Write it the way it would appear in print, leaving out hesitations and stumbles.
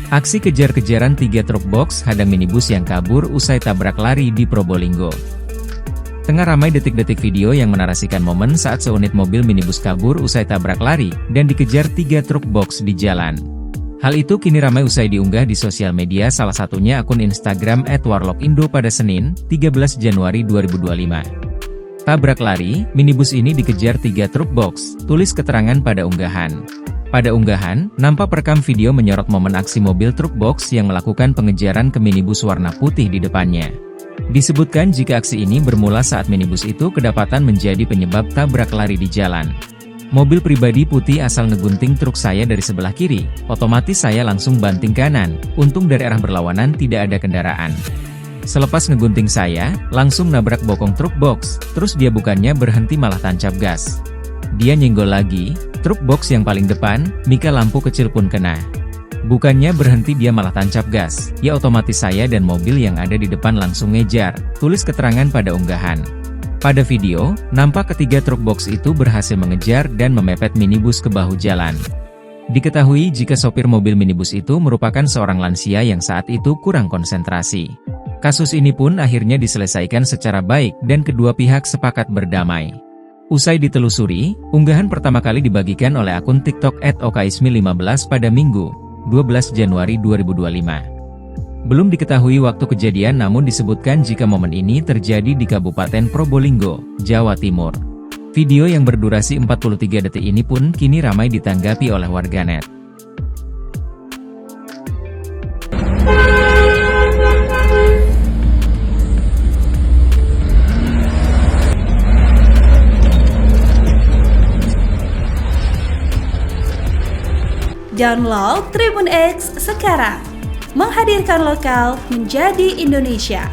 Aksi kejar-kejaran 3 truk box hadang minibus yang kabur usai tabrak lari di Probolinggo. Tengah ramai detik-detik video yang menarasikan momen saat seunit mobil minibus kabur usai tabrak lari dan dikejar 3 truk box di jalan. Hal itu kini ramai usai diunggah di sosial media, salah satunya akun Instagram @warlockindo pada Senin, 13 Januari 2025. Tabrak lari, minibus ini dikejar 3 truk box, tulis keterangan pada unggahan. Pada unggahan, nampak perekam video menyorot momen aksi mobil truk box yang melakukan pengejaran ke minibus warna putih di depannya. Disebutkan jika aksi ini bermula saat minibus itu kedapatan menjadi penyebab tabrak lari di jalan. Mobil pribadi putih asal ngegunting truk saya dari sebelah kiri, otomatis saya langsung banting kanan, untung dari arah berlawanan tidak ada kendaraan. Selepas ngegunting saya, langsung nabrak bokong truk box, terus dia bukannya berhenti malah tancap gas. Dia nyenggol lagi, truk box yang paling depan, mika lampu kecil pun kena. Bukannya berhenti dia malah tancap gas, ya otomatis saya dan mobil yang ada di depan langsung ngejar, tulis keterangan pada unggahan. Pada video, nampak ketiga truk box itu berhasil mengejar dan memepet minibus ke bahu jalan. Diketahui jika sopir mobil minibus itu merupakan seorang lansia yang saat itu kurang konsentrasi. Kasus ini pun akhirnya diselesaikan secara baik dan kedua pihak sepakat berdamai. Usai ditelusuri, unggahan pertama kali dibagikan oleh akun TikTok @okaismi15 pada Minggu, 12 Januari 2025. Belum diketahui waktu kejadian, namun disebutkan jika momen ini terjadi di Kabupaten Probolinggo, Jawa Timur. Video yang berdurasi 43 detik ini pun kini ramai ditanggapi oleh warganet. Download Tribun X sekarang, menghadirkan lokal menjadi Indonesia.